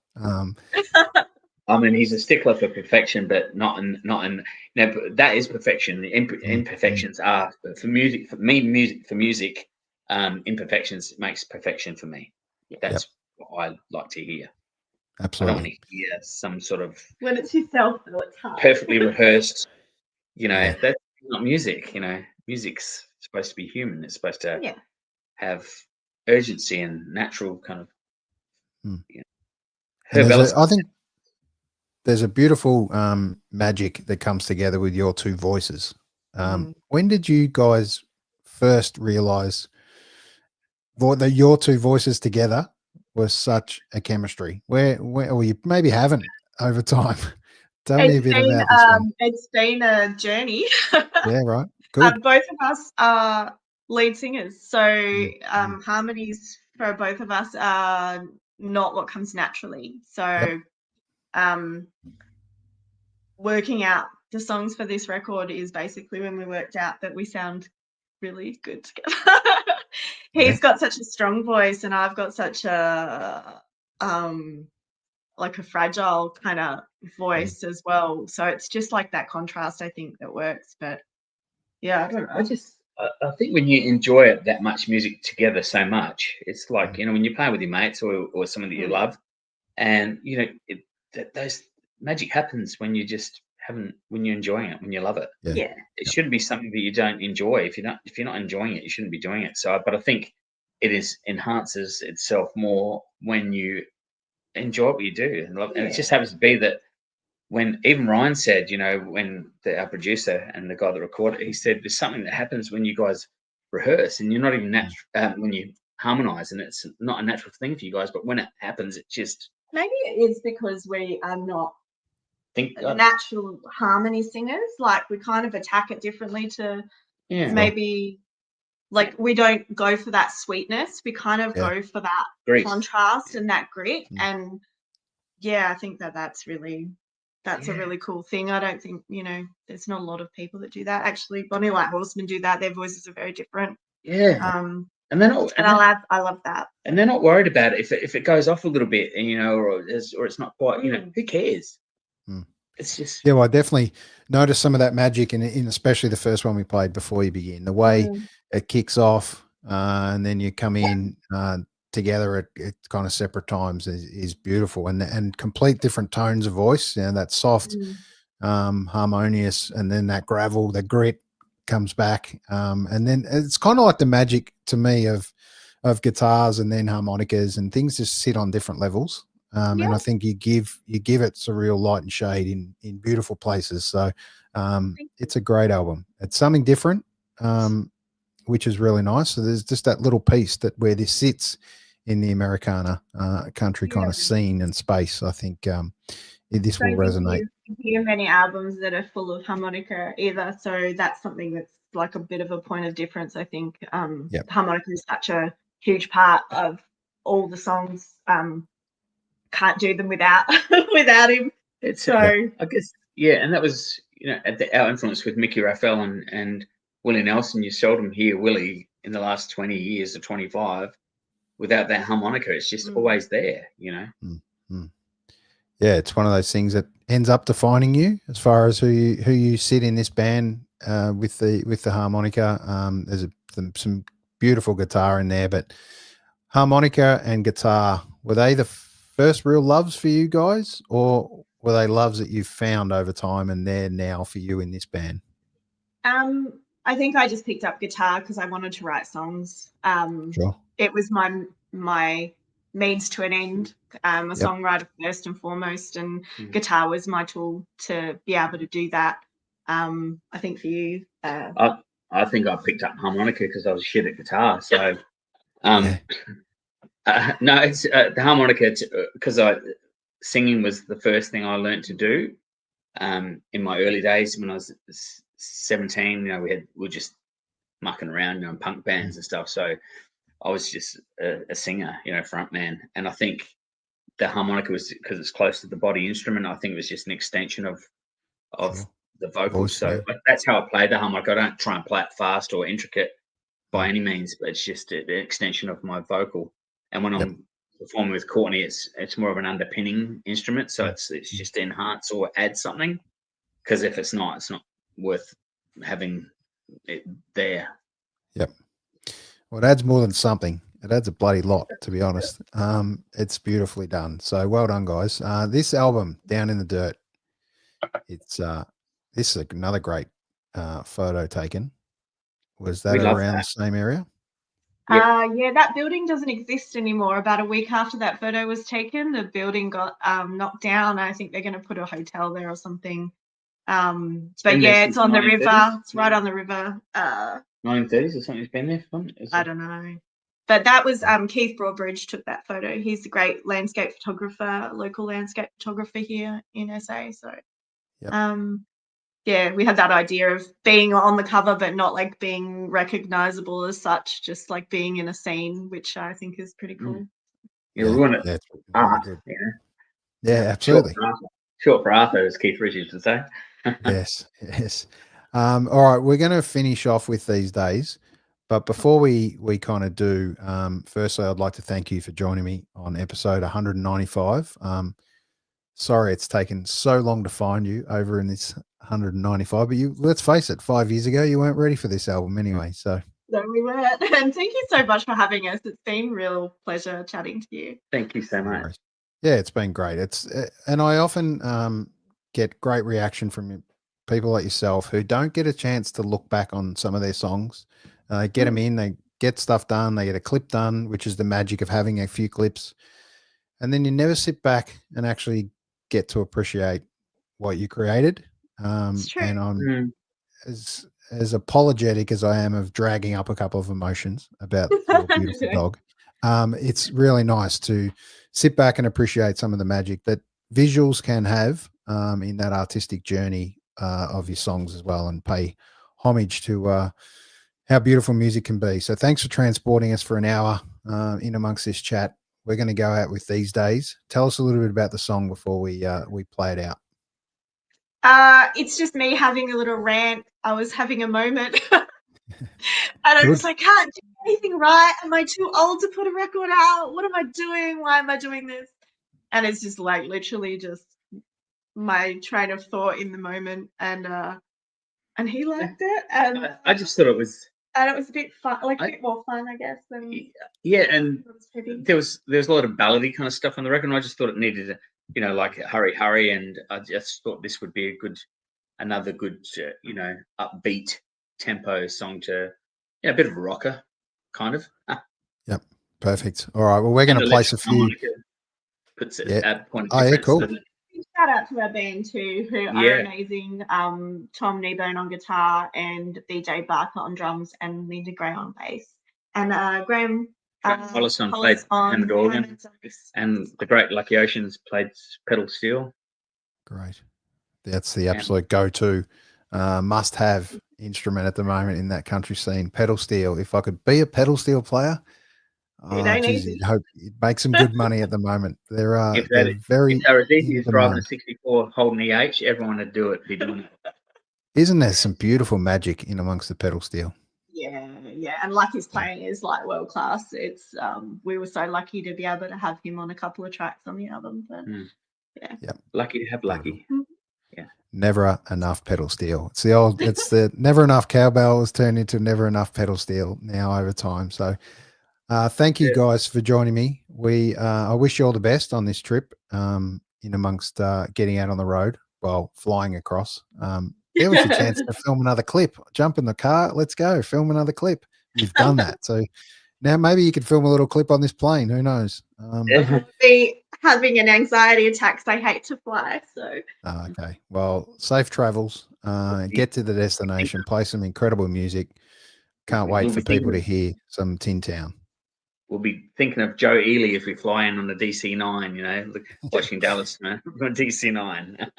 I mean, he's a stickler for perfection, but not in. But that is perfection. The imperfections are for music. For music, imperfections makes perfection for me. That's what I like to hear. Absolutely. I don't want to hear some sort of when it's yourself, though, it's hard. Perfectly rehearsed. That's not music. Music's supposed to be human. It's supposed to have urgency and natural kind of. I think there's a beautiful magic that comes together with your two voices. When did you guys first realize that your two voices together was such a chemistry? Where or you maybe haven't over time? Tell me a bit about this one. It's been a journey. Yeah, right. Good. Both of us are lead singers, so harmonies for both of us are not what comes naturally. So working out the songs for this record is basically when we worked out that we sound really good together. He's got such a strong voice, and I've got such a like a fragile kind of voice as well. So it's just like that contrast, I think, that works. But I don't know. I think when you enjoy it that much, music together so much, it's like when you play with your mates or someone that you love, and those magic happens when you just when you're enjoying it, when you love it. It shouldn't be something that you don't enjoy. If you're not enjoying it, you shouldn't be doing it. So, but I think it enhances itself more when you enjoy what you do and love. And it just happens to be that when even Ryan said, when our producer and the guy that recorded, he said there's something that happens when you guys rehearse and you're not even natural when you harmonize, and it's not a natural thing for you guys, but when it happens, it just maybe it is because we are not natural harmony singers. Like we kind of attack it differently to maybe like we don't go for that sweetness. We kind of go for that contrast and that grit. And I think that's a really cool thing. I don't think, there's not a lot of people that do that. Actually, Bonnie Light Horseman do that. Their voices are very different. And they're not, I love that. And they're not worried about it if it goes off a little bit, or it's not quite, who cares? It's just well, I definitely noticed some of that magic in especially the first one we played before you begin. The way it kicks off, and then you come in together at kind of separate times is beautiful, and complete different tones of voice. That soft, harmonious, and then that gravel, the grit comes back, and then it's kind of like the magic to me of guitars and then harmonicas, and things just sit on different levels. And I think you give it some real light and shade in beautiful places. So it's a great album. It's something different, which is really nice. So there's just that little piece that where this sits in the Americana country kind of scene and space. I think this will resonate. You hear many albums that are full of harmonica either, so that's something that's like a bit of a point of difference. I think harmonica is such a huge part of all the songs. Can't do them without him. It's so I guess and that was our influence with Mickey Raphael and Willie Nelson. You seldom hear Willie in the last 20 years or 25 without that harmonica. It's just always there, Yeah, it's one of those things that ends up defining you as far as who you sit in this band with the harmonica. There's some beautiful guitar in there, but harmonica and guitar, were they the first real loves for you guys, or were they loves that you've found over time and they're now for you in this band? I think I just picked up guitar because I wanted to write songs. Sure. It was my means to an end. A songwriter first and foremost, and guitar was my tool to be able to do that. I think for you, I think I picked up harmonica because I was shit at guitar. So, no, it's the harmonica because singing was the first thing I learned to do in my early days when I was 17. We were just mucking around, in punk bands and stuff. So I was just a singer, front man. And I think the harmonica was because it's close to the body instrument. I think it was just an extension of the vocals. So that's how I play the harmonica. I don't try and play it fast or intricate by any means, but it's just an extension of my vocal. And when I'm performing with Courtney, it's more of an underpinning instrument. So it's just enhance or add something. Because if it's not worth having it there. Yep. Well, it adds more than something. It adds a bloody lot, to be honest. It's beautifully done. So well done, guys. This album, Down in the Dirt, this is another great photo taken. Was that around the same area? That building doesn't exist anymore. About a week after that photo was taken, the building got knocked down. I think they're going to put a hotel there or something. But it's on the river. It's right on the river. 1930s or something. It's been there for I don't know. But that was Keith Broadbridge took that photo. He's a great landscape photographer, local landscape photographer here in SA. So, we had that idea of being on the cover, but not like being recognizable as such, just like being in a scene, which I think is pretty cool. We want it. Yeah, absolutely. Short for Arthur, as Keith Richards would say. Yes. All right, we're going to finish off with These Days, but before we kind of do, firstly, I'd like to thank you for joining me on episode 195. Sorry it's taken so long to find you over in this 195, but let's face it, 5 years ago you weren't ready for this album anyway. So no, we weren't. And thank you so much for having us. It's been a real pleasure chatting to you. Thank you so much. Yeah, it's been great. And I often get great reaction from people like yourself who don't get a chance to look back on some of their songs. Get them in, they get stuff done, they get a clip done, which is the magic of having a few clips. And then you never sit back and actually get to appreciate what you created. It's true. And I'm as apologetic as I am of dragging up a couple of emotions about your beautiful dog. It's really nice to sit back and appreciate some of the magic that visuals can have in that artistic journey of your songs as well, and pay homage to how beautiful music can be. So thanks for transporting us for an hour in amongst this chat. We're going to go out with These Days. Tell us a little bit about the song before we play it out. It's just me having a little rant. I was having a moment. And I was like, can't do anything right. Am I too old to put a record out? What am I doing? Why am I doing this? And it's just like literally just my train of thought in the moment. And he liked it. And I just thought it was. And it was a bit fun, like a bit more fun, I guess. Than and there was a lot of ballady kind of stuff on the record. And I just thought it needed, like hurry, and I just thought this would be another good, upbeat tempo song to a bit of a rocker, kind of. Yep, perfect. All right, well, we're going to place a few. Puts it at point of difference. Yeah, cool. Shout out to our band too, who are amazing. Tom Kneebone on guitar and BJ Barker on drums and Linda Gray on bass. And Graham Hollison played hammered organ, and the great Lucky Oceans played pedal steel. Great. That's the absolute go-to, must-have instrument at the moment in that country scene. Pedal steel. If I could be a pedal steel player, geez, I hope it makes some good money at the moment. They're very. If they were DJs driving a 64 Holden EH, everyone would do it. Be doing it. Isn't there some beautiful magic in amongst the pedal steel? Yeah, and Lucky's playing is like world class. It's we were so lucky to be able to have him on a couple of tracks on the album. But lucky to have Lucky. Yeah, never enough pedal steel. It's the never enough cowbell has turned into never enough pedal steel now over time. So thank you guys for joining me. I wish you all the best on this trip in amongst getting out on the road while flying across. There was a chance to film another clip. Jump in the car, let's go, film another clip. You've done that. So now maybe you could film a little clip on this plane. Who knows? Be having an anxiety attack because I hate to fly. So okay. Well, safe travels. Get to the destination, play some incredible music. Can't wait for people to hear some Tin Town. We'll be thinking of Joe Ely if we fly in on the DC-9, watching Dallas on DC-9.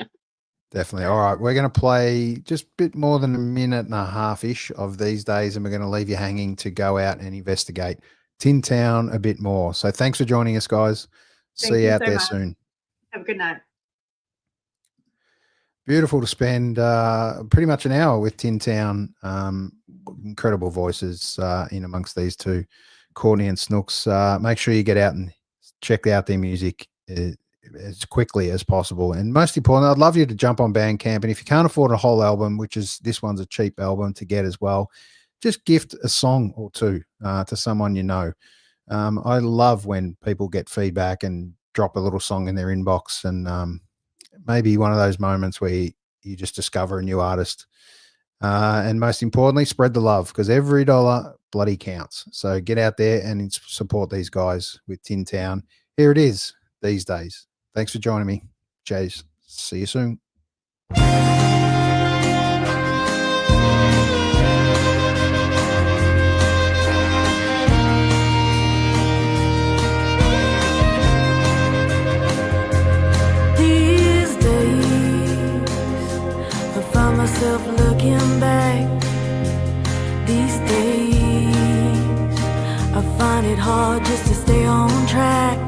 Definitely. All right. We're going to play just a bit more than a minute and a half-ish of these days, and we're going to leave you hanging to go out and investigate Tin Town a bit more. So thanks for joining us, guys. See you out there soon. Have a good night. Beautiful to spend pretty much an hour with Tin Town. Incredible voices in amongst these two, Courtney and Snooks. Make sure you get out and check out their music as quickly as possible. And most importantly, I'd love you to jump on Bandcamp. And if you can't afford a whole album, which is this one's a cheap album to get as well, just gift a song or two to someone you know. I love when people get feedback and drop a little song in their inbox, and maybe one of those moments where you just discover a new artist. And most importantly, spread the love, because every dollar bloody counts. So get out there and support these guys with Tin Town. Here it is, These Days. Thanks for joining me, Jays. See you soon. These days, I find myself looking back. These days, I find it hard just to stay on track.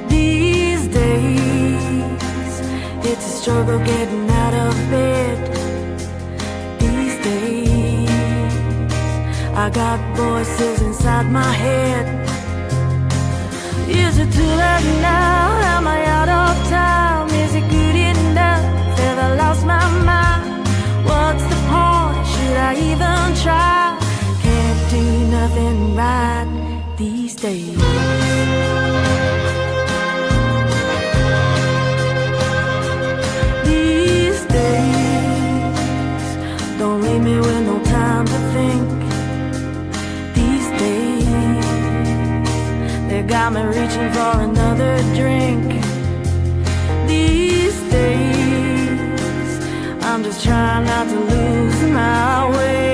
These days, it's a struggle getting out of bed. These days, I got voices inside my head. Is it too late now? Am I out of time? Is it good enough? Have I lost my mind? What's the point? Should I even try? Can't do nothing right these days. Don't leave me with no time to think. These days, they got me reaching for another drink. These days, I'm just trying not to lose my way.